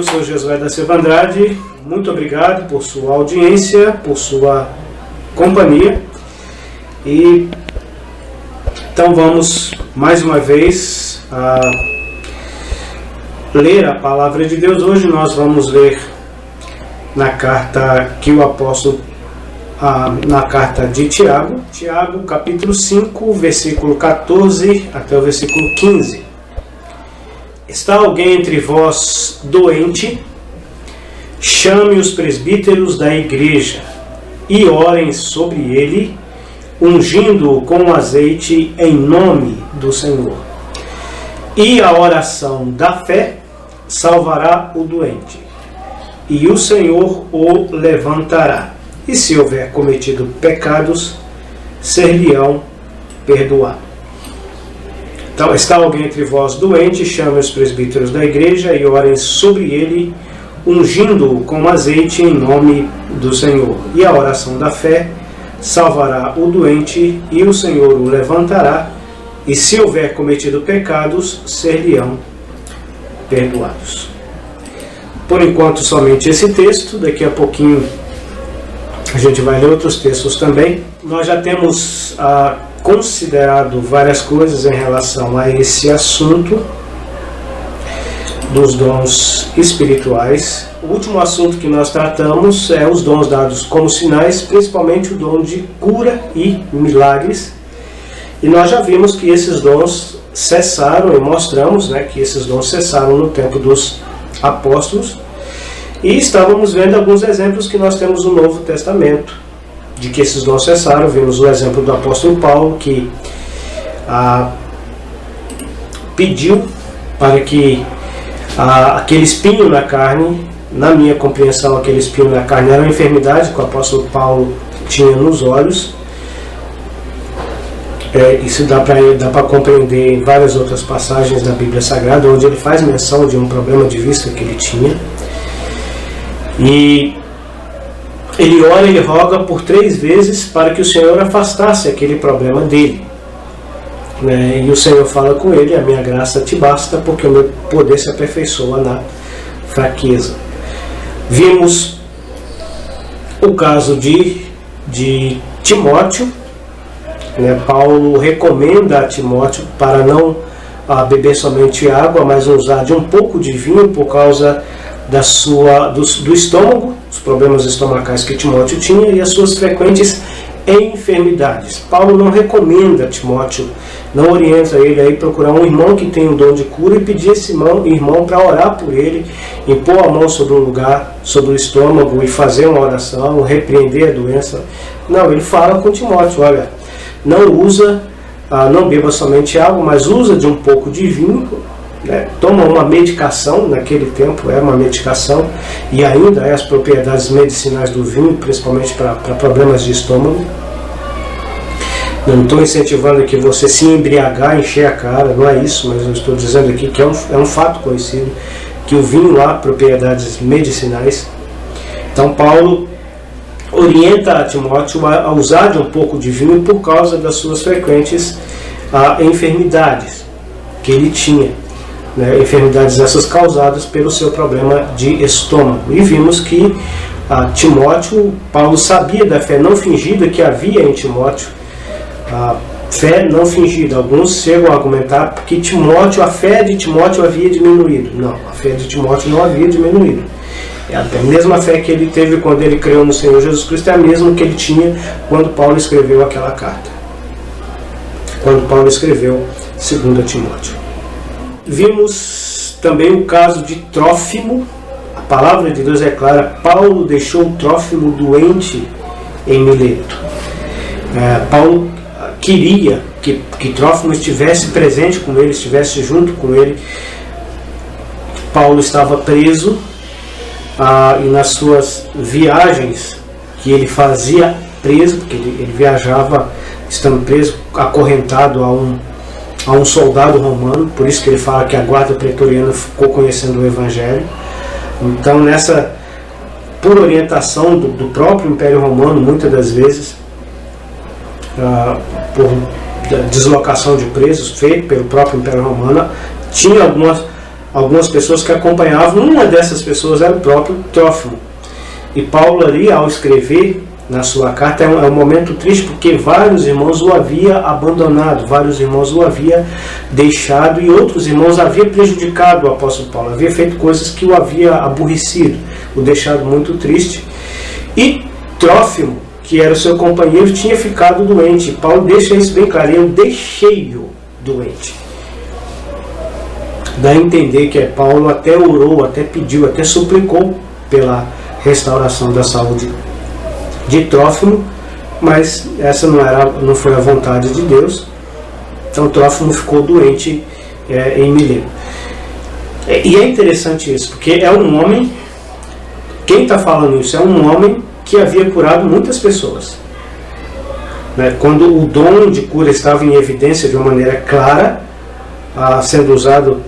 eu sou Josué da Silva Andrade, muito obrigado por sua audiência, por sua companhia. E então vamos mais uma vez ler a palavra de Deus. Hoje nós vamos ler na carta que o apóstolo, na carta de Tiago, capítulo 5, versículo 14 até o versículo 15. Está alguém entre vós doente? Chame os presbíteros da igreja e orem sobre ele, ungindo-o com azeite em nome do Senhor. E a oração da fé salvará o doente, e o Senhor o levantará. E se houver cometido pecados, ser-lhe-ão perdoados. Então, está alguém entre vós doente, chame os presbíteros da igreja e orem sobre ele, ungindo-o com azeite em nome do Senhor. E a oração da fé salvará o doente, e o Senhor o levantará. E se houver cometido pecados, ser-lhe-ão perdoados. Por enquanto, somente esse texto. Daqui a pouquinho a gente vai ler outros textos também. Nós já temos considerado várias coisas em relação a esse assunto dos dons espirituais. O último assunto que nós tratamos é os dons dados como sinais, principalmente o dom de cura e milagres. E nós já vimos que esses dons cessaram, e mostramos que esses dons cessaram no tempo dos apóstolos. E estávamos vendo alguns exemplos que nós temos no Novo Testamento, de que esses dons cessaram. Vimos o exemplo do apóstolo Paulo, que pediu para que aquele espinho na carne, na minha compreensão, aquele espinho na carne era uma enfermidade que o apóstolo Paulo tinha nos olhos. Isso dá para compreender em várias outras passagens da Bíblia Sagrada, onde ele faz menção de um problema de vista que ele tinha. E ele ora e roga por 3 vezes para que o Senhor afastasse aquele problema dele. E o Senhor fala com ele: a minha graça te basta, porque o meu poder se aperfeiçoa na fraqueza. Vimos o caso de Timóteo. Paulo recomenda a Timóteo para não beber somente água, mas usar de um pouco de vinho por causa do estômago, os problemas estomacais que Timóteo tinha e as suas frequentes enfermidades. Paulo não recomenda a Timóteo, não orienta ele a ir procurar um irmão que tem um dom de cura e pedir esse irmão para orar por ele, impor a mão sobre um lugar, sobre o estômago e fazer uma oração, repreender a doença. Não, ele fala com Timóteo: olha, não beba somente água, mas usa de um pouco de vinho. Toma uma medicação, naquele tempo era uma medicação, e ainda as propriedades medicinais do vinho, principalmente para problemas de estômago. Não estou incentivando aqui você se embriagar, encher a cara, não é isso, mas eu estou dizendo aqui que é um fato conhecido, que o vinho há propriedades medicinais. Então Paulo orienta a Timóteo a usar de um pouco de vinho por causa das suas frequentes enfermidades que ele tinha. Enfermidades essas causadas pelo seu problema de estômago. E vimos que Timóteo, Paulo sabia da fé não fingida que havia em Timóteo. Fé não fingida. Alguns chegam a argumentar que a fé de Timóteo havia diminuído. Não, a fé de Timóteo não havia diminuído. A mesma fé que ele teve quando ele creu no Senhor Jesus Cristo é a mesma que ele tinha quando Paulo escreveu aquela carta. Quando Paulo escreveu 2 Timóteo. Vimos também o caso de Trófimo. A palavra de Deus é clara: Paulo deixou Trófimo doente em Mileto. Paulo queria que Trófimo estivesse presente com ele, estivesse junto com ele. Paulo estava preso e nas suas viagens que ele fazia preso, porque ele viajava estando preso, acorrentado a um soldado romano, por isso que ele fala que a guarda pretoriana ficou conhecendo o Evangelho. Então, por orientação do próprio Império Romano, muitas das vezes, por deslocação de presos feita pelo próprio Império Romano, tinha algumas pessoas que acompanhavam. Uma dessas pessoas era o próprio Trófimo. E Paulo ali, ao escrever na sua carta, é um momento triste, porque vários irmãos o havia abandonado, vários irmãos o havia deixado, e outros irmãos havia prejudicado o apóstolo Paulo, havia feito coisas que o havia aborrecido, o deixado muito triste. E Trófimo, que era o seu companheiro, tinha ficado doente. Paulo deixa isso bem claro: eu deixei-o doente. Dá a entender que Paulo até orou, até pediu, até suplicou pela restauração da saúde de Trófimo, mas essa não foi a vontade de Deus. Então Trófimo ficou doente em Mileto. E é interessante isso, porque é um homem, quem está falando isso é um homem que havia curado muitas pessoas. Quando o dom de cura estava em evidência de uma maneira clara, sendo usado,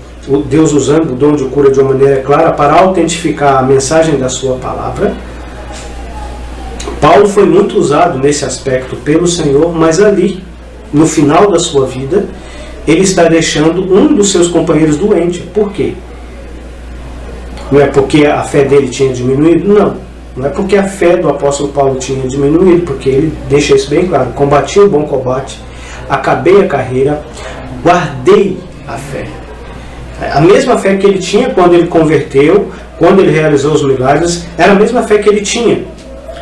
Deus usando o dom de cura de uma maneira clara para autentificar a mensagem da sua palavra, Paulo foi muito usado nesse aspecto pelo Senhor, mas ali, no final da sua vida, ele está deixando um dos seus companheiros doente. Por quê? Não é porque a fé dele tinha diminuído? Não. Não é porque a fé do apóstolo Paulo tinha diminuído, porque ele deixa isso bem claro: combati o bom combate, acabei a carreira, guardei a fé. A mesma fé que ele tinha quando ele converteu, quando ele realizou os milagres, era a mesma fé que ele tinha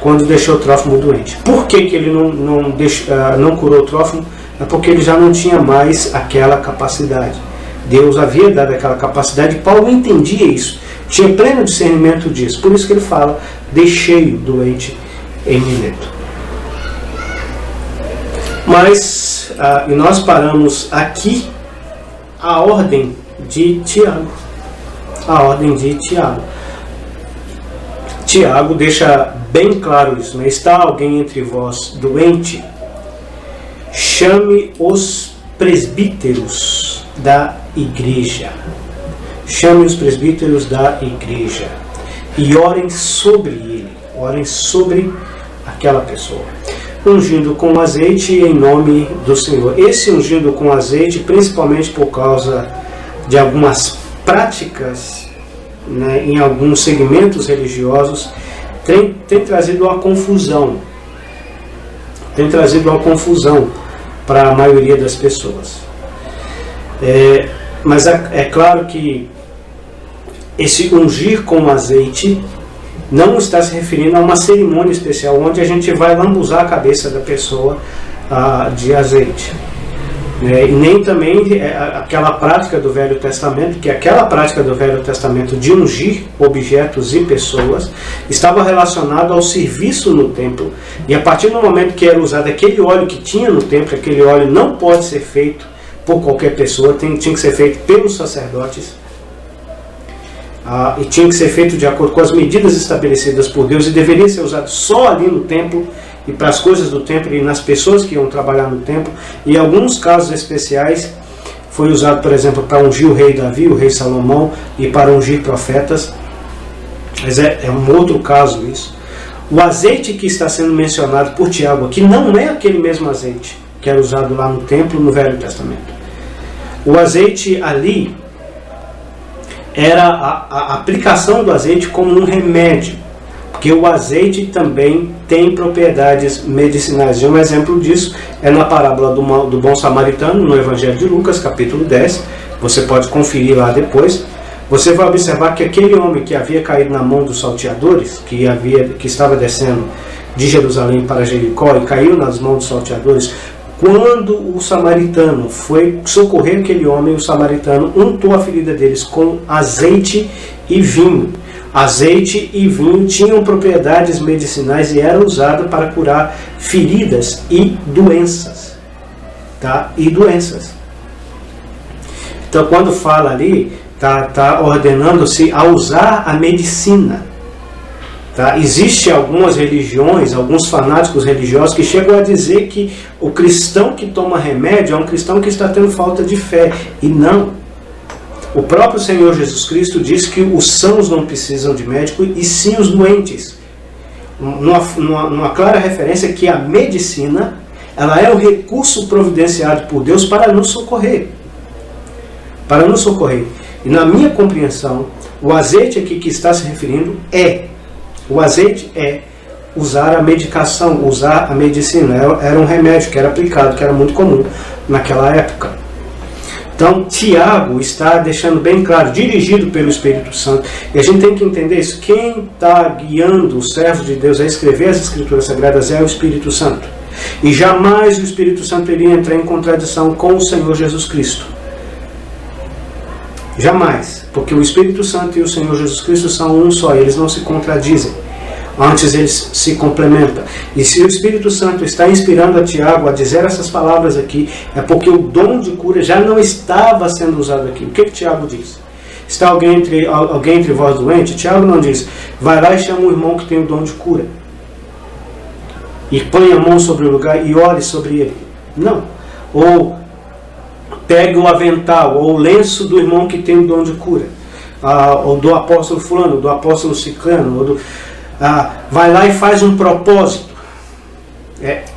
quando deixou o Trófimo doente. Por que ele não curou o Trófimo? É porque ele já não tinha mais aquela capacidade. Deus havia dado aquela capacidade, e Paulo entendia isso, tinha pleno discernimento disso. Por isso que ele fala: deixei-o doente em Mileto. Mas, e nós paramos aqui a ordem de Tiago. A ordem de Tiago. Tiago deixa bem claro isso, né? Está alguém entre vós doente? Chame os presbíteros da igreja. Chame os presbíteros da igreja e orem sobre ele, orem sobre aquela pessoa, ungindo com azeite em nome do Senhor. Esse ungindo com azeite, principalmente por causa de algumas práticas, né, em alguns segmentos religiosos, tem trazido uma confusão. Tem trazido uma confusão para a maioria das pessoas. Mas é claro que esse ungir com azeite não está se referindo a uma cerimônia especial onde a gente vai lambuzar a cabeça da pessoa de azeite. E nem também aquela prática do Velho Testamento, que aquela prática do Velho Testamento de ungir objetos e pessoas estava relacionado ao serviço no templo, e a partir do momento que era usado aquele óleo que tinha no templo, aquele óleo não pode ser feito por qualquer pessoa, tinha que ser feito pelos sacerdotes, e tinha que ser feito de acordo com as medidas estabelecidas por Deus, e deveria ser usado só ali no templo, e para as coisas do templo e nas pessoas que iam trabalhar no templo. E em alguns casos especiais foi usado, por exemplo, para ungir o rei Davi, o rei Salomão, e para ungir profetas. Mas é um outro caso isso. O azeite que está sendo mencionado por Tiago aqui não é aquele mesmo azeite que era usado lá no templo no Velho Testamento. O azeite ali era a aplicação do azeite como um remédio, porque o azeite também tem propriedades medicinais. E um exemplo disso é na parábola do bom samaritano, no Evangelho de Lucas, capítulo 10. Você pode conferir lá depois. Você vai observar que aquele homem que havia caído na mão dos salteadores, que estava descendo de Jerusalém para Jericó e caiu nas mãos dos salteadores, quando o samaritano foi socorrer aquele homem, o samaritano untou a ferida deles com azeite e vinho. Azeite e vinho tinham propriedades medicinais e era usado para curar feridas e doenças. Tá? E doenças. Então, quando fala ali, tá ordenando-se a usar a medicina. Tá? Existem algumas religiões, alguns fanáticos religiosos que chegam a dizer que o cristão que toma remédio é um cristão que está tendo falta de fé. E não. O próprio Senhor Jesus Cristo diz que os sãos não precisam de médico, e sim os doentes. Numa clara referência que a medicina, ela é o recurso providenciado por Deus para nos socorrer. Para nos socorrer. E na minha compreensão, o azeite aqui que está se referindo o azeite é usar a medicação, usar a medicina. Era um remédio que era aplicado, que era muito comum naquela época. Então, Tiago está deixando bem claro, dirigido pelo Espírito Santo. E a gente tem que entender isso. Quem está guiando os servos de Deus a escrever as Escrituras Sagradas é o Espírito Santo. E jamais o Espírito Santo iria entrar em contradição com o Senhor Jesus Cristo. Jamais. Porque o Espírito Santo e o Senhor Jesus Cristo são um só. Eles não se contradizem. Antes eles se complementam. E se o Espírito Santo está inspirando a Tiago a dizer essas palavras aqui, é porque o dom de cura já não estava sendo usado aqui. O que Tiago diz? Está alguém entre vós doente? Tiago não diz, vai lá e chama um irmão que tem o dom de cura. E põe a mão sobre o lugar e ore sobre ele. Não. Ou pegue o avental ou o lenço do irmão que tem o dom de cura. Ou do apóstolo fulano, do apóstolo ciclano, ou do... vai lá e faz um propósito.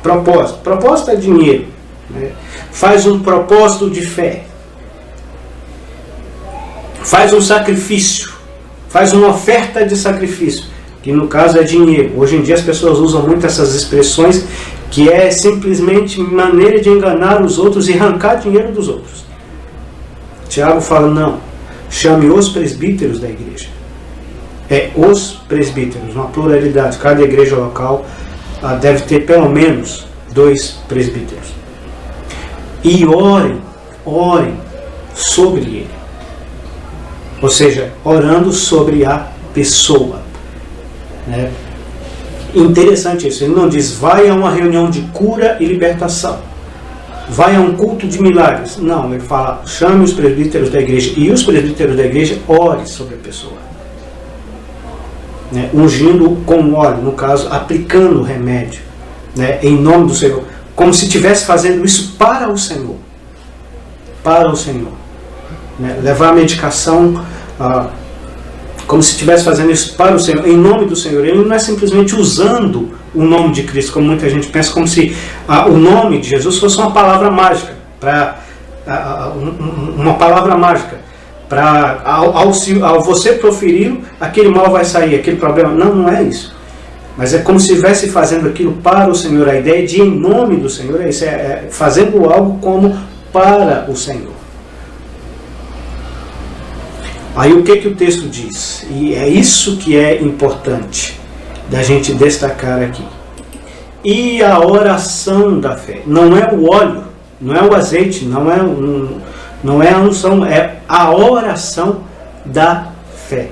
Propósito. Propósito é dinheiro. Né? Faz um propósito de fé. Faz um sacrifício. Faz uma oferta de sacrifício. Que no caso é dinheiro. Hoje em dia as pessoas usam muito essas expressões que é simplesmente maneira de enganar os outros e arrancar dinheiro dos outros. Tiago fala, não. Chame os presbíteros da igreja. Os presbíteros, uma pluralidade. Cada igreja local deve ter pelo menos 2 presbíteros. E orem sobre ele. Ou seja, orando sobre a pessoa. Né? Interessante isso. Ele não diz, vai a uma reunião de cura e libertação. Vai a um culto de milagres. Não, ele fala, chame os presbíteros da igreja. E os presbíteros da igreja orem sobre a pessoa. Né, ungindo com óleo, no caso, aplicando o remédio, né, em nome do Senhor, como se estivesse fazendo isso para o Senhor. Para o Senhor. Né, levar a medicação como se estivesse fazendo isso para o Senhor, em nome do Senhor. Ele não é simplesmente usando o nome de Cristo, como muita gente pensa, como se o nome de Jesus fosse uma palavra mágica, uma palavra mágica. Ao você proferi-lo, aquele mal vai sair, aquele problema. Não é isso. Mas é como se estivesse fazendo aquilo para o Senhor. A ideia de em nome do Senhor é isso, fazendo algo como para o Senhor. Aí o que o texto diz? E é isso que é importante da gente destacar aqui. E a oração da fé. Não é o óleo, não é o azeite, não é a unção, é a oração da fé.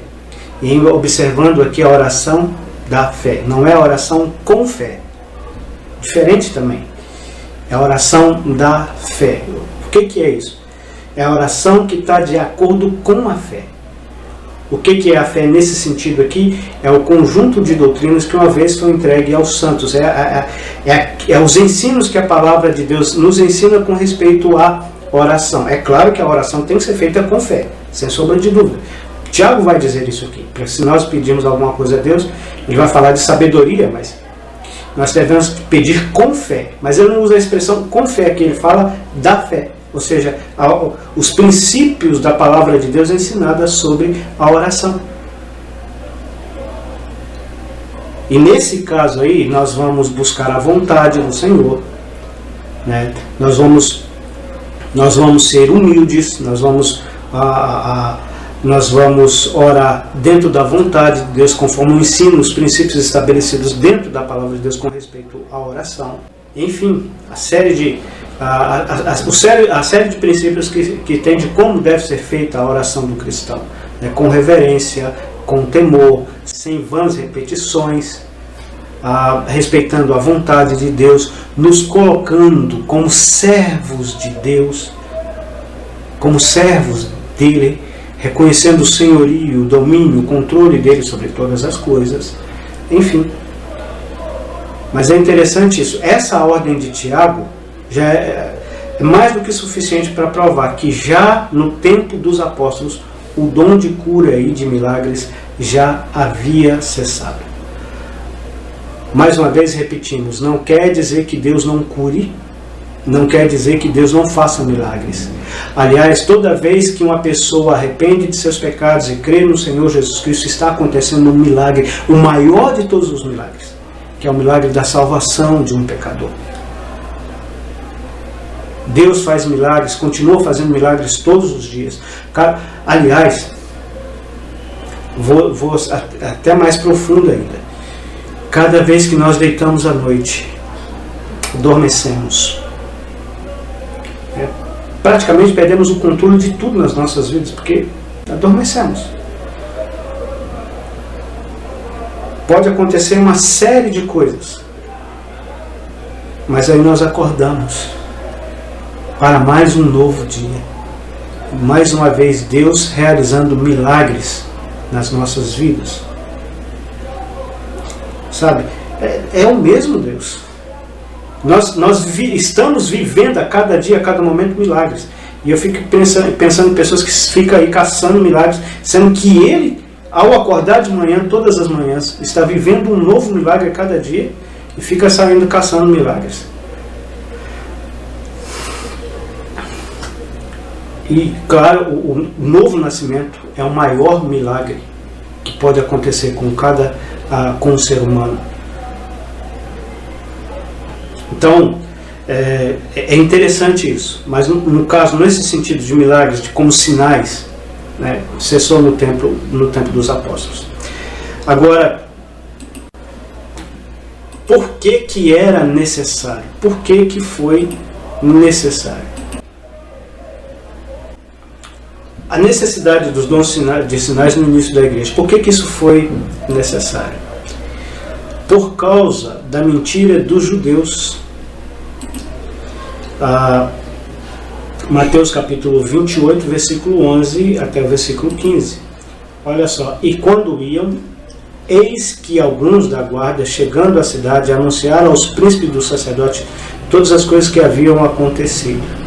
E observando aqui a oração da fé. Não é a oração com fé. Diferente também. É a oração da fé. O que é isso? É a oração que está de acordo com a fé. O que é a fé nesse sentido aqui? É o conjunto de doutrinas que uma vez foi entregue aos santos. É os ensinos que a palavra de Deus nos ensina com respeito à oração. É claro que a oração tem que ser feita com fé, sem sombra de dúvida. Tiago vai dizer isso aqui. Porque se nós pedimos alguma coisa a Deus, ele vai falar de sabedoria, mas nós devemos pedir com fé. Mas ele não usa a expressão com fé, que ele fala da fé. Ou seja, os princípios da palavra de Deus ensinadas sobre a oração. E nesse caso aí, nós vamos buscar a vontade do Senhor. Né? Nós vamos ser humildes, nós vamos orar dentro da vontade de Deus, conforme o ensino, os princípios estabelecidos dentro da palavra de Deus com respeito à oração. Enfim, a série de princípios que tem de como deve ser feita a oração do cristão, né? Com reverência, com temor, sem vãs repetições, respeitando a vontade de Deus, nos colocando como servos de Deus, como servos dele, reconhecendo o senhorio, o domínio, o controle dele sobre todas as coisas, enfim. Mas é interessante isso. Essa ordem de Tiago já é mais do que suficiente para provar que já no tempo dos apóstolos o dom de cura e de milagres já havia cessado. Mais uma vez repetimos, não quer dizer que Deus não cure, não quer dizer que Deus não faça milagres. Aliás, toda vez que uma pessoa arrepende de seus pecados e crê no Senhor Jesus Cristo, está acontecendo um milagre, o maior de todos os milagres, que é o milagre da salvação de um pecador. Deus faz milagres, continua fazendo milagres todos os dias. Aliás, vou até mais profundo ainda. Cada vez que nós deitamos à noite, adormecemos, praticamente perdemos o controle de tudo nas nossas vidas, porque adormecemos. Pode acontecer uma série de coisas, mas aí nós acordamos para mais um novo dia. Mais uma vez Deus realizando milagres nas nossas vidas. Sabe, é o mesmo Deus. Nós estamos vivendo a cada dia, a cada momento milagres. E eu fico pensando em pessoas que ficam aí caçando milagres, sendo que Ele, ao acordar de manhã, todas as manhãs, está vivendo um novo milagre a cada dia e fica saindo caçando milagres. E, claro, o novo nascimento é o maior milagre que pode acontecer com o ser humano. Então, é interessante isso. Mas, no caso, nesse sentido de milagres, de como sinais, né, cessou no tempo dos apóstolos. Agora, por que era necessário? Por que foi necessário? A necessidade dos dons de sinais no início da igreja. Por que isso foi necessário? Por causa da mentira dos judeus. Mateus capítulo 28, versículo 11 até o versículo 15. Olha só. E quando iam, eis que alguns da guarda, chegando à cidade, anunciaram aos príncipes dos sacerdotes todas as coisas que haviam acontecido.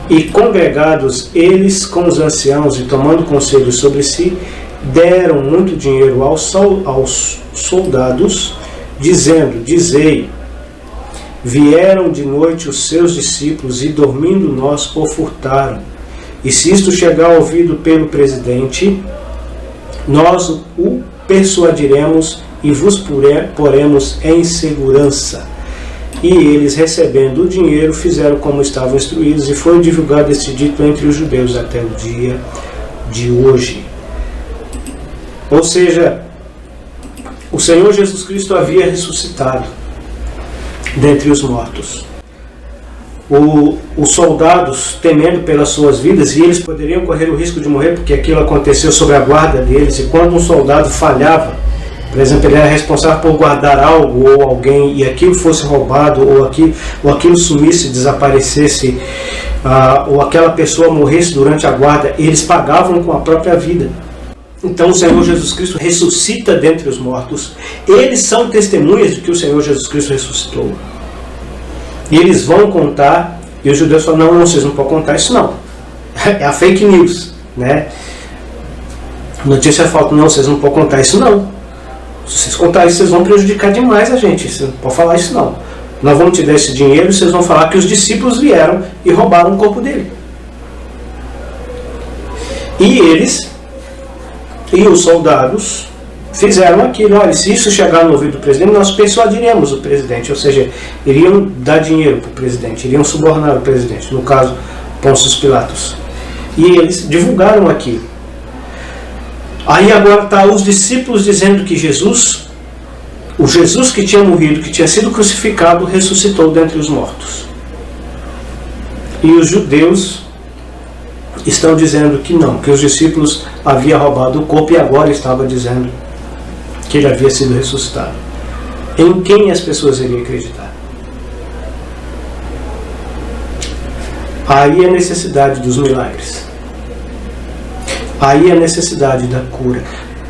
E congregados eles com os anciãos e tomando conselho sobre si, deram muito dinheiro aos soldados, dizendo: dizei, vieram de noite os seus discípulos e dormindo nós o furtaram. E se isto chegar ao ouvido pelo presidente, nós o persuadiremos e vos poremos em segurança. E eles, recebendo o dinheiro, fizeram como estavam instruídos, e foi divulgado esse dito entre os judeus até o dia de hoje. Ou seja, o Senhor Jesus Cristo havia ressuscitado dentre os mortos. Os soldados, temendo pelas suas vidas, e eles poderiam correr o risco de morrer, porque aquilo aconteceu sob a guarda deles, e quando um soldado falhava, por exemplo, ele era responsável por guardar algo ou alguém, e aquilo fosse roubado, ou aquilo sumisse, desaparecesse, ou aquela pessoa morresse durante a guarda, eles pagavam com a própria vida. Então o Senhor Jesus Cristo ressuscita dentre os mortos. Eles são testemunhas de que o Senhor Jesus Cristo ressuscitou. E eles vão contar, e os judeus falam: não, vocês não podem contar isso não. É a fake news, né? Notícia falsa: não, vocês não podem contar isso não. Se vocês contarem isso, vocês vão prejudicar demais a gente. Você não pode falar isso não. Nós vamos te dar esse dinheiro e vocês vão falar que os discípulos vieram e roubaram o corpo dele. E os soldados fizeram aquilo. Olha, se isso chegar no ouvido do presidente, nós persuadiremos o presidente. Ou seja, iriam dar dinheiro para o presidente, iriam subornar o presidente. No caso, Pôncio Pilatos. E eles divulgaram aquilo. Aí agora está os discípulos dizendo que Jesus, o Jesus que tinha morrido, que tinha sido crucificado, ressuscitou dentre os mortos. E os judeus estão dizendo que não, que os discípulos haviam roubado o corpo e agora estava dizendo que ele havia sido ressuscitado. Em quem as pessoas iriam acreditar? Aí a necessidade dos milagres. Aí a necessidade da cura.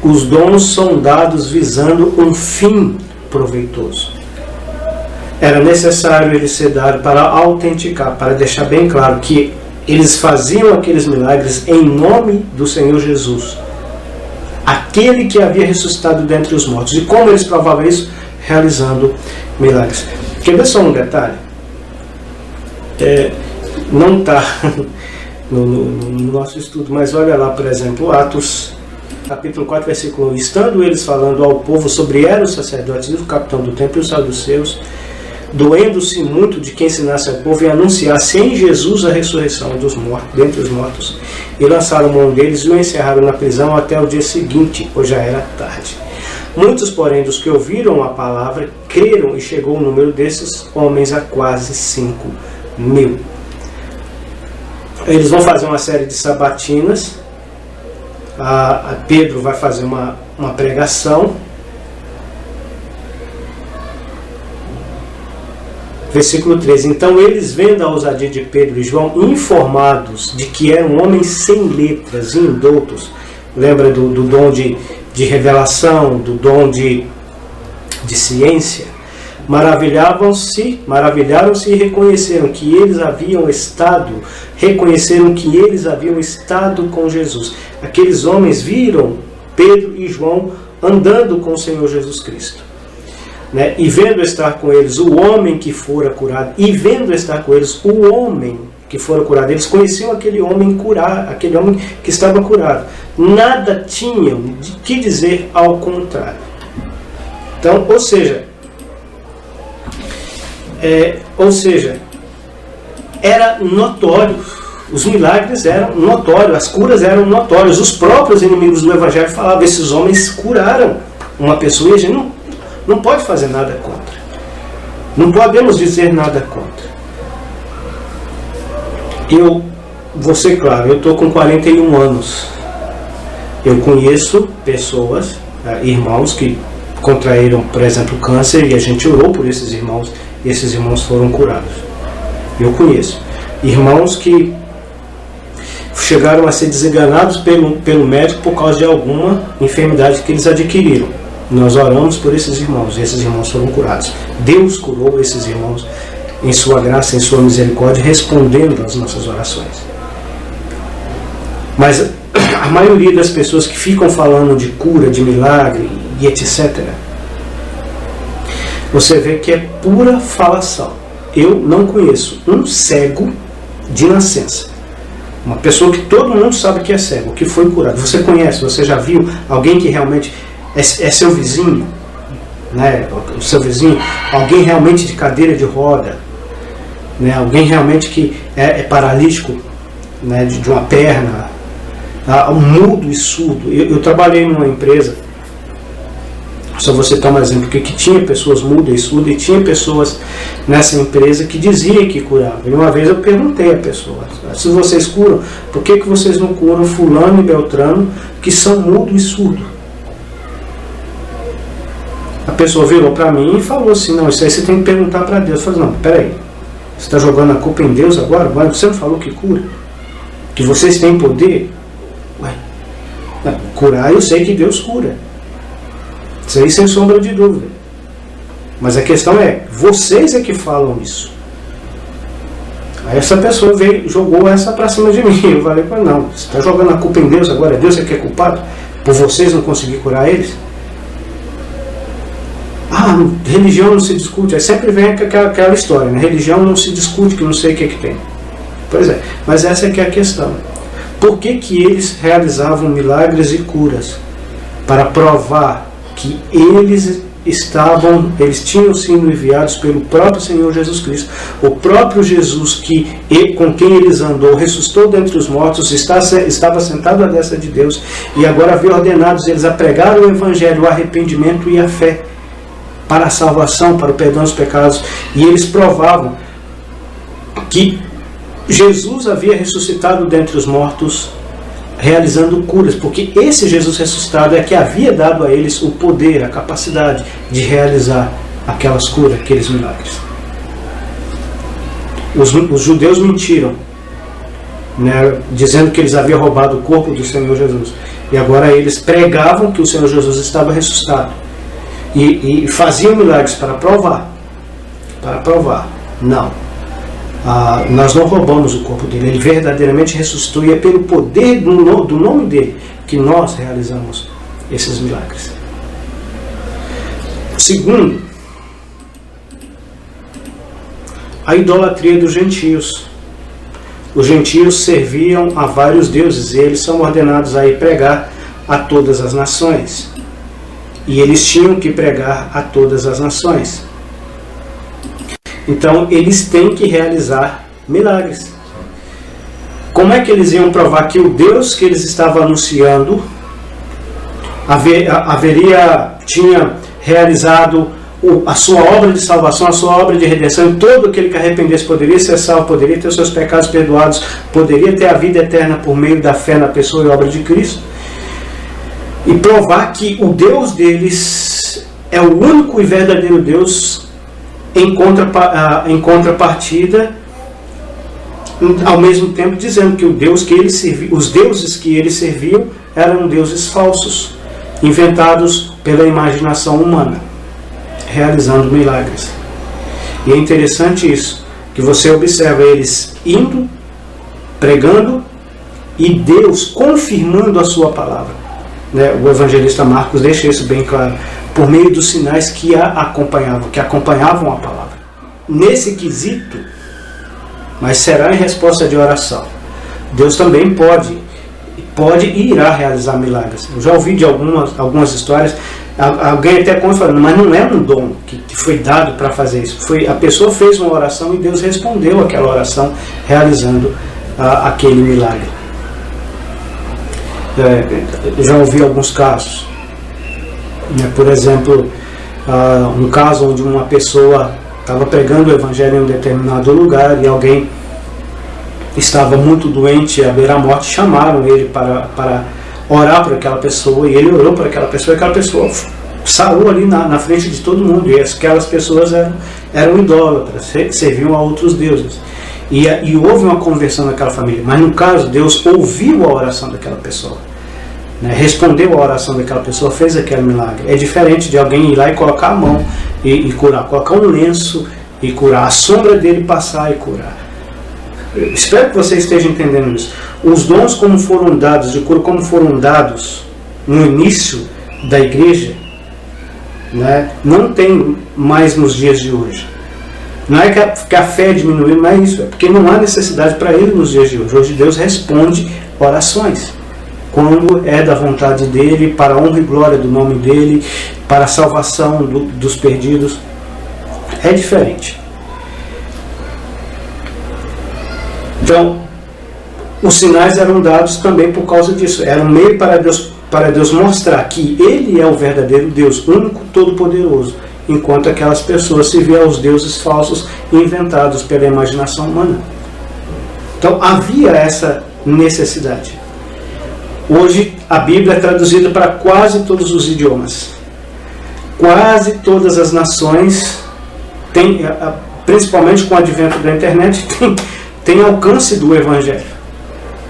Os dons são dados visando um fim proveitoso. Era necessário ele ser dado para autenticar, para deixar bem claro que eles faziam aqueles milagres em nome do Senhor Jesus, aquele que havia ressuscitado dentre os mortos. E como eles provavam isso? Realizando milagres. Quer ver só um detalhe? Não está no nosso estudo. Mas olha lá, por exemplo, Atos, capítulo 4, versículo 1. Estando eles falando ao povo sobre os sacerdotes e o capitão do templo e os saduceus, doendo-se muito de que ensinasse ao povo e anunciasse em Jesus a ressurreição dos mortos, dentre os mortos, e lançaram mão deles e o encerraram na prisão até o dia seguinte, pois já era tarde. Muitos, porém, dos que ouviram a palavra, creram, e chegou o número desses homens a quase 5.000. Eles vão fazer uma série de sabatinas. Pedro vai fazer uma pregação. Versículo 13. Então eles, vendo a ousadia de Pedro e João, informados de que eram homens sem letras e indoutos, lembra do dom de revelação, do dom de ciência, maravilharam-se e reconheceram que eles haviam estado com Jesus. Aqueles homens viram Pedro e João andando com o Senhor Jesus Cristo. Né? E vendo estar com eles o homem que fora curado, eles conheciam aquele homem curado, aquele homem que estava curado. Nada tinham de que dizer ao contrário. Então, ou seja, era notório, os milagres eram notórios, as curas eram notórias. Os próprios inimigos do Evangelho falavam: esses homens curaram uma pessoa, e a gente não pode fazer nada contra. Não podemos dizer nada contra. Eu vou ser claro, eu estou com 41 anos. Eu conheço pessoas, irmãos que contraíram, por exemplo, câncer, e a gente orou por esses irmãos, e esses irmãos foram curados. Eu conheço irmãos que chegaram a ser desenganados pelo médico por causa de alguma enfermidade que eles adquiriram. Nós oramos por esses irmãos, e esses irmãos foram curados. Deus curou esses irmãos em sua graça, em sua misericórdia, respondendo às nossas orações. Mas a maioria das pessoas que ficam falando de cura, de milagre e etc., você vê que é pura falação. Eu não conheço um cego de nascença. Uma pessoa que todo mundo sabe que é cego, que foi curado. Você conhece, você já viu alguém que realmente é seu vizinho, né? O seu vizinho, alguém realmente de cadeira de roda, né? Alguém realmente que é paralítico, né? de uma perna, mudo e surdo. Eu trabalhei numa empresa, só vou citar um exemplo, que tinha pessoas mudas e surdas, e tinha pessoas nessa empresa que diziam que curavam. E uma vez eu perguntei à pessoa: se vocês curam, por que vocês não curam fulano e beltrano que são mudo e surdo? A pessoa virou para mim e falou assim: não, isso aí você tem que perguntar para Deus. Eu falei: não, peraí, você está jogando a culpa em Deus agora? Você não falou que cura? Que vocês têm poder? Ué, curar, eu sei que Deus cura. Isso aí sem sombra de dúvida. Mas a questão é, vocês é que falam isso. Aí essa pessoa jogou essa para cima de mim. Eu falei: não, você está jogando a culpa em Deus agora? É Deus que é culpado por vocês não conseguir curar eles? Religião não se discute. Aí sempre vem aquela história, né? Religião não se discute, que não sei o que tem. Pois é, mas essa é que é a questão. Por que eles realizavam milagres e curas? Para provar que eles tinham sido enviados pelo próprio Senhor Jesus Cristo. O próprio Jesus com quem eles andou, ressuscitou dentre os mortos, estava sentado à destra de Deus, e agora havia ordenado eles a pregar o Evangelho, o arrependimento e a fé, para a salvação, para o perdão dos pecados. E eles provavam que Jesus havia ressuscitado dentre os mortos, realizando curas, porque esse Jesus ressuscitado é que havia dado a eles o poder, a capacidade de realizar aquelas curas, aqueles milagres. Os judeus mentiram, né, dizendo que eles haviam roubado o corpo do Senhor Jesus, e agora eles pregavam que o Senhor Jesus estava ressuscitado, e faziam milagres para provar. Não, nós não roubamos o corpo dele, ele verdadeiramente ressuscitou, e é pelo poder do nome dele que nós realizamos esses milagres. Segundo, a idolatria dos gentios. os gentios serviam a vários deuses e eles são ordenados a ir pregar a todas as nações. E eles tinham que pregar a todas as nações. Então, eles têm que realizar milagres. Como é que eles iam provar que o Deus que eles estavam anunciando tinha realizado a sua obra de salvação, a sua obra de redenção, e todo aquele que arrependesse poderia ser salvo, poderia ter os seus pecados perdoados, poderia ter a vida eterna por meio da fé na pessoa e obra de Cristo, e provar que o Deus deles é o único e verdadeiro Deus, em contrapartida, ao mesmo tempo dizendo que o Deus que eles serviam, os deuses que eles serviam eram deuses falsos, inventados pela imaginação humana, realizando milagres. E é interessante isso, que você observa eles indo, pregando, e Deus confirmando a sua palavra. O evangelista Marcos deixa isso bem claro, por meio dos sinais que acompanhavam a palavra. Nesse quesito, mas será em resposta de oração. Deus também pode e irá realizar milagres. Eu já ouvi de algumas histórias, alguém até falando, mas não é um dom que foi dado para fazer isso. A pessoa fez uma oração e Deus respondeu aquela oração realizando aquele milagre. Já ouvi alguns casos. Por exemplo, um caso onde uma pessoa estava pregando o evangelho em um determinado lugar e alguém estava muito doente, à beira-morte, chamaram ele para orar por aquela pessoa, e ele orou por aquela pessoa, e aquela pessoa sarou ali na frente de todo mundo, e aquelas pessoas eram idólatras, serviam a outros deuses. E houve uma conversão naquela família, mas no caso, Deus ouviu a oração daquela pessoa, respondeu a oração daquela pessoa, fez aquele milagre. É diferente de alguém ir lá e colocar a mão e curar, colocar um lenço e curar, a sombra dele passar e curar. Eu espero que você esteja entendendo isso. Os dons como foram dados, de cura como foram dados no início da igreja, não tem mais nos dias de hoje. Não é que a fé diminuiu, não é isso, é porque não há necessidade para ele nos dias de hoje. Hoje Deus responde orações, quando é da vontade dele, para a honra e glória do nome dele, para a salvação dos perdidos. É diferente. Então, os sinais eram dados também por causa disso. Era um meio para Deus mostrar que Ele é o verdadeiro Deus, único, todo-poderoso, enquanto aquelas pessoas serviam aos deuses falsos inventados pela imaginação humana. Então, havia essa necessidade. Hoje, a Bíblia é traduzida para quase todos os idiomas. Quase todas as nações têm, principalmente com o advento da internet, tem alcance do Evangelho.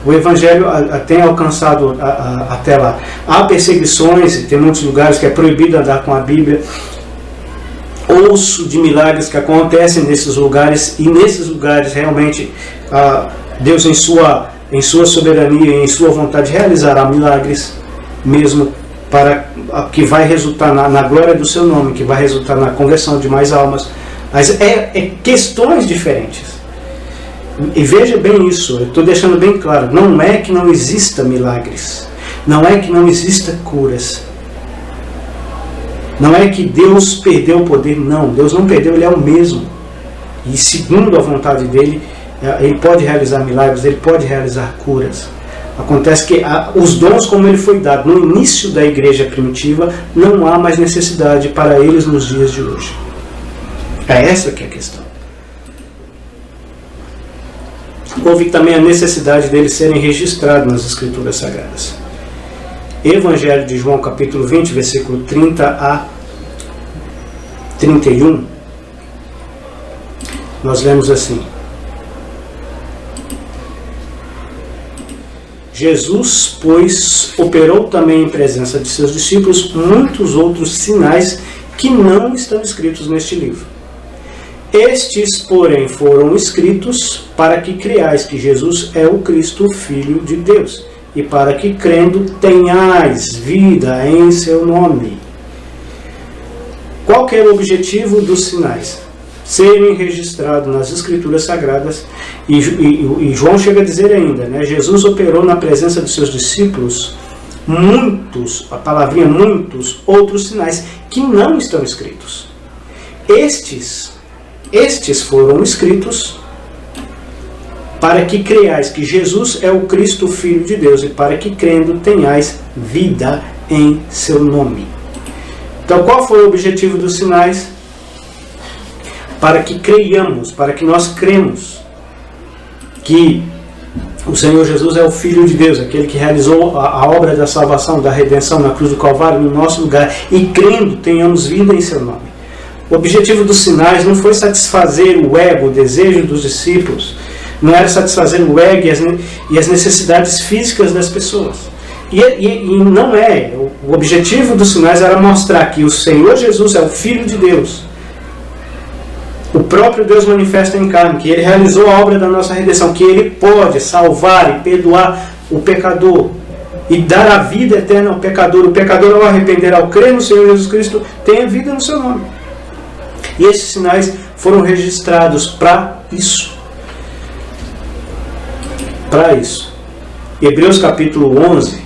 O Evangelho tem alcançado até lá. Há perseguições, e tem muitos lugares que é proibido andar com a Bíblia. Ouço de milagres que acontecem nesses lugares, e nesses lugares realmente Deus em sua soberania e em sua vontade realizará milagres, mesmo que vai resultar na glória do seu nome, que vai resultar na conversão de mais almas. Mas é questões diferentes. E veja bem isso, eu estou deixando bem claro, não é que não exista milagres, não é que não exista curas, não é que Deus perdeu o poder, não, Deus não perdeu, Ele é o mesmo, e segundo a vontade dEle, Ele pode realizar milagres, Ele pode realizar curas. Acontece que os dons como Ele foi dado no início da igreja primitiva, não há mais necessidade para eles nos dias de hoje. É essa que é a questão. Houve também a necessidade deles serem registrados nas Escrituras Sagradas. Evangelho de João, capítulo 20, versículo 30 a 31, nós lemos assim: Jesus, pois, operou também em presença de seus discípulos muitos outros sinais que não estão escritos neste livro. Estes, porém, foram escritos para que creiais que Jesus é o Cristo, o Filho de Deus, e para que, crendo, tenhais vida em seu nome. Qual que era o objetivo dos sinais? serem registrados nas Escrituras Sagradas. E João chega a dizer ainda, né? Jesus operou na presença dos seus discípulos muitos, a palavrinha muitos, outros sinais que não estão escritos. Estes foram escritos para que creiais que Jesus é o Cristo, Filho de Deus, e para que crendo tenhais vida em seu nome. Então qual foi o objetivo dos sinais? Para que creiamos, para que nós cremos que o Senhor Jesus é o Filho de Deus, aquele que realizou a obra da salvação, da redenção na cruz do Calvário no nosso lugar, e crendo tenhamos vida em seu nome. O objetivo dos sinais não foi satisfazer o ego, o desejo dos discípulos, não era satisfazer o ego e as necessidades físicas das pessoas. E não é. O objetivo dos sinais era mostrar que o Senhor Jesus é o Filho de Deus, o próprio Deus manifesta em carne, que Ele realizou a obra da nossa redenção, que Ele pode salvar e perdoar o pecador e dar a vida eterna ao pecador. O pecador, ao arrepender, ao crer no Senhor Jesus Cristo, tem a vida no seu nome. E esses sinais foram registrados para isso. Para isso. Hebreus capítulo 11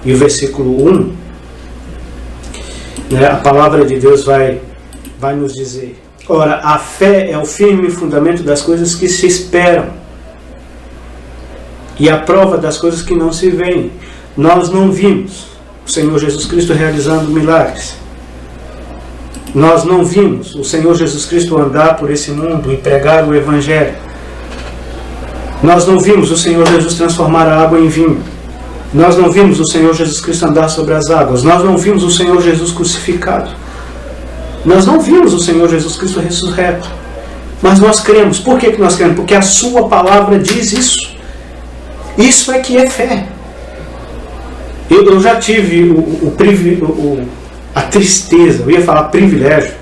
e o versículo 1, né, a palavra de Deus vai nos dizer: ora, a fé é o firme fundamento das coisas que se esperam e a prova das coisas que não se veem. Nós não vimos o Senhor Jesus Cristo realizando milagres. Nós não vimos o Senhor Jesus Cristo andar por esse mundo e pregar o Evangelho. Nós não vimos o Senhor Jesus transformar a água em vinho. Nós não vimos o Senhor Jesus Cristo andar sobre as águas. Nós não vimos o Senhor Jesus crucificado. Nós não vimos o Senhor Jesus Cristo ressurreto. Mas nós cremos. Por que nós cremos? Porque a sua palavra diz isso. Isso é que é fé. Eu já tive a tristeza, eu ia falar privilégio.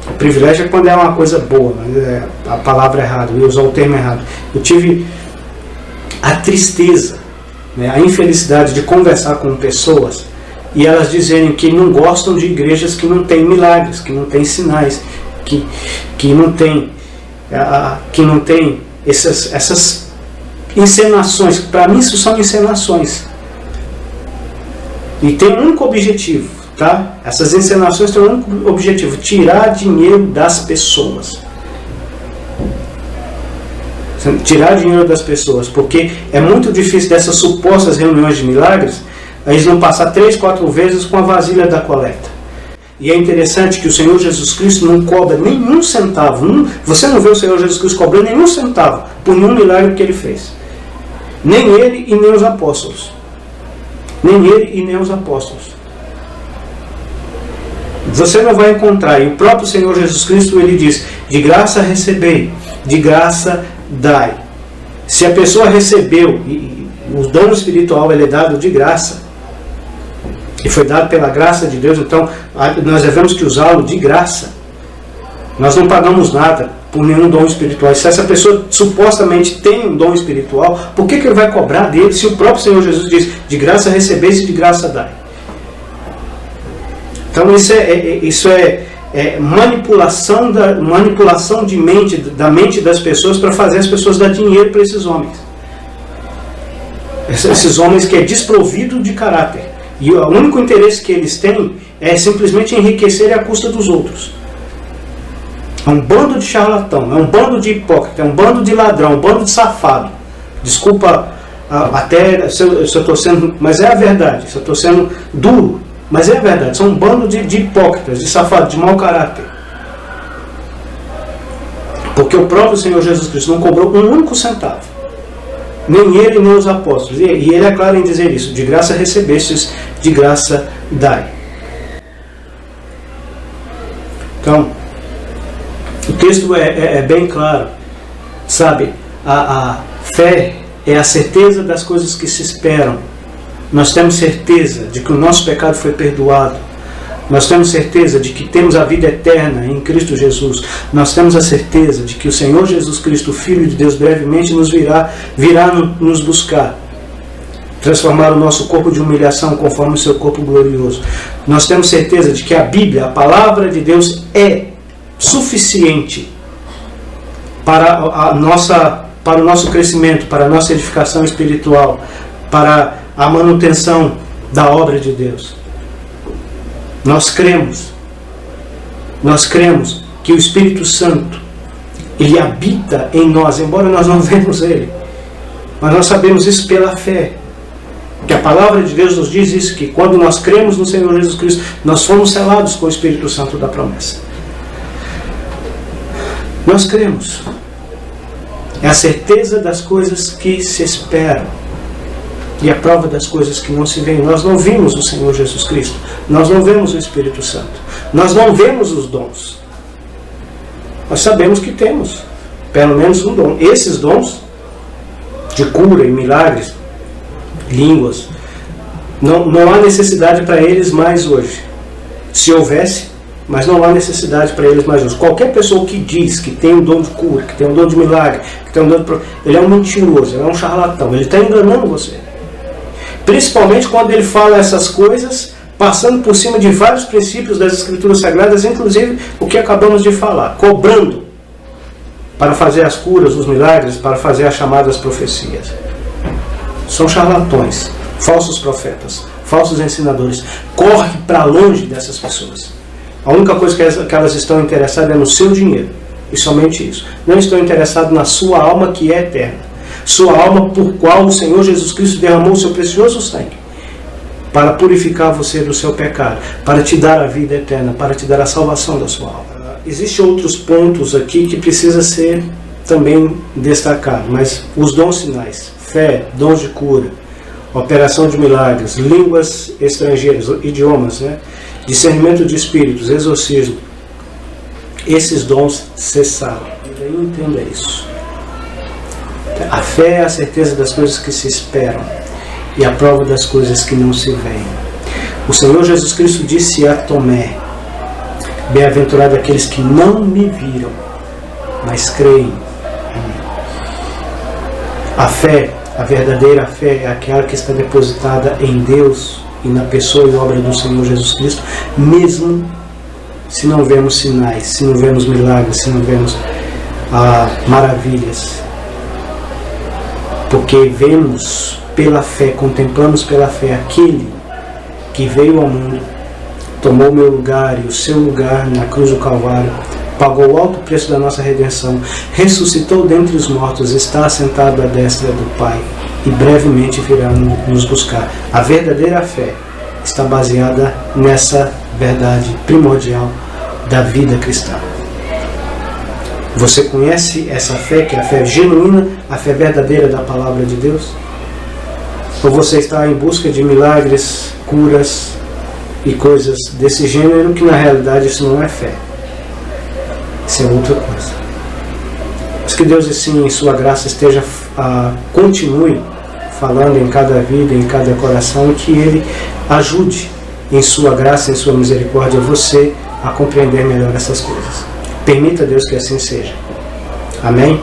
O privilégio é quando é uma coisa boa, mas é a palavra errada, eu ia usar o termo errado. Eu tive a tristeza, né, a infelicidade de conversar com pessoas e elas dizerem que não gostam de igrejas que não têm milagres, que não têm sinais, que não tem essas encenações. Para mim isso são encenações. E tem um único objetivo, tá? Essas encenações têm um único objetivo: tirar dinheiro das pessoas. Tirar dinheiro das pessoas, porque é muito difícil dessas supostas reuniões de milagres, eles não passar 3, 4 vezes com a vasilha da coleta. E é interessante que o Senhor Jesus Cristo não cobra nenhum centavo. Você não vê o Senhor Jesus Cristo cobrando nenhum centavo por nenhum milagre que Ele fez. Nem Ele e nem os apóstolos. Nem Ele e nem os apóstolos. Você não vai encontrar. E o próprio Senhor Jesus Cristo, Ele diz: de graça recebei, de graça dai. Se a pessoa recebeu, e o dom espiritual ele é dado de graça, e foi dado pela graça de Deus, então nós devemos que usá-lo de graça. Nós não pagamos nada por nenhum dom espiritual. E se essa pessoa supostamente tem um dom espiritual, por que ele vai cobrar dele se o próprio Senhor Jesus diz: de graça recebeis e de graça dai? Então isso é manipulação de mente, da mente das pessoas, para fazer as pessoas dar dinheiro para esses homens. Esses homens que é desprovido de caráter. E o único interesse que eles têm é simplesmente enriquecer à custa dos outros. É um bando de charlatão, é um bando de hipócrita, é um bando de ladrão, um bando de safado. Desculpa até se eu estou sendo, mas é a verdade, se eu estou sendo duro, mas é a verdade. São um bando de hipócritas, de safados, de mau caráter. Porque o próprio Senhor Jesus Cristo não cobrou um único centavo. Nem Ele, nem os apóstolos. E Ele é claro em dizer isso: de graça recebestes, de graça dai. Então, o texto é bem claro. Sabe, a fé é a certeza das coisas que se esperam. Nós temos certeza de que o nosso pecado foi perdoado. Nós temos certeza de que temos a vida eterna em Cristo Jesus. Nós temos a certeza de que o Senhor Jesus Cristo, Filho de Deus, brevemente virá nos buscar, transformar o nosso corpo de humilhação conforme o seu corpo glorioso. Nós temos certeza de que a Bíblia, a palavra de Deus, é suficiente para o nosso crescimento, para a nossa edificação espiritual, para a manutenção da obra de Deus. Nós cremos que o Espírito Santo, ele habita em nós, embora nós não vemos ele, mas nós sabemos isso pela fé, que a palavra de Deus nos diz isso, que quando nós cremos no Senhor Jesus Cristo, nós fomos selados com o Espírito Santo da promessa. Nós cremos. É a certeza das coisas que se esperam e a prova das coisas que não se veem. Nós não vimos o Senhor Jesus Cristo, nós não vemos o Espírito Santo, nós não vemos os dons. Nós sabemos que temos pelo menos um dom. Esses dons de cura e milagres, línguas, não há necessidade para eles mais hoje. Se houvesse, mas não há necessidade para eles mais hoje. Qualquer pessoa que diz que tem um dom de cura, que tem um dom de milagre, que tem um dom de... ele é um mentiroso, ele é um charlatão, ele está enganando você. Principalmente quando ele fala essas coisas, passando por cima de vários princípios das Escrituras Sagradas, inclusive o que acabamos de falar, cobrando para fazer as curas, os milagres, para fazer as chamadas profecias. São charlatões, falsos profetas, falsos ensinadores. Corre para longe dessas pessoas. A única coisa que elas estão interessadas é no seu dinheiro. E somente isso. Não estão interessadas na sua alma, que é eterna. Sua alma por qual o Senhor Jesus Cristo derramou o seu precioso sangue para purificar você do seu pecado, para te dar a vida eterna, para te dar a salvação da sua alma. Existem outros pontos aqui que precisa ser também destacado, mas os dons sinais, fé, dons de cura, operação de milagres, línguas estrangeiras, idiomas, discernimento de espíritos, exorcismo, esses dons cessaram. E daí entenda isso. A fé é a certeza das coisas que se esperam e a prova das coisas que não se veem. O Senhor Jesus Cristo disse a Tomé: bem-aventurado aqueles que não me viram, mas creem. A fé, a verdadeira fé, é aquela que está depositada em Deus e na pessoa e obra do Senhor Jesus Cristo, mesmo se não vemos sinais, se não vemos milagres, se não vemos maravilhas. Porque vemos pela fé, contemplamos pela fé aquele que veio ao mundo, tomou o meu lugar e o seu lugar na cruz do Calvário, pagou o alto preço da nossa redenção, ressuscitou dentre os mortos, está assentado à destra do Pai e brevemente virá nos buscar. A verdadeira fé está baseada nessa verdade primordial da vida cristã. Você conhece essa fé, que é a fé genuína, a fé verdadeira da palavra de Deus? Ou você está em busca de milagres, curas e coisas desse gênero, que na realidade isso não é fé? Isso é outra coisa. Mas que Deus, assim, em sua graça, continue falando em cada vida, em cada coração, e que Ele ajude em sua graça, em sua misericórdia, você a compreender melhor essas coisas. Permita, Deus, que assim seja. Amém?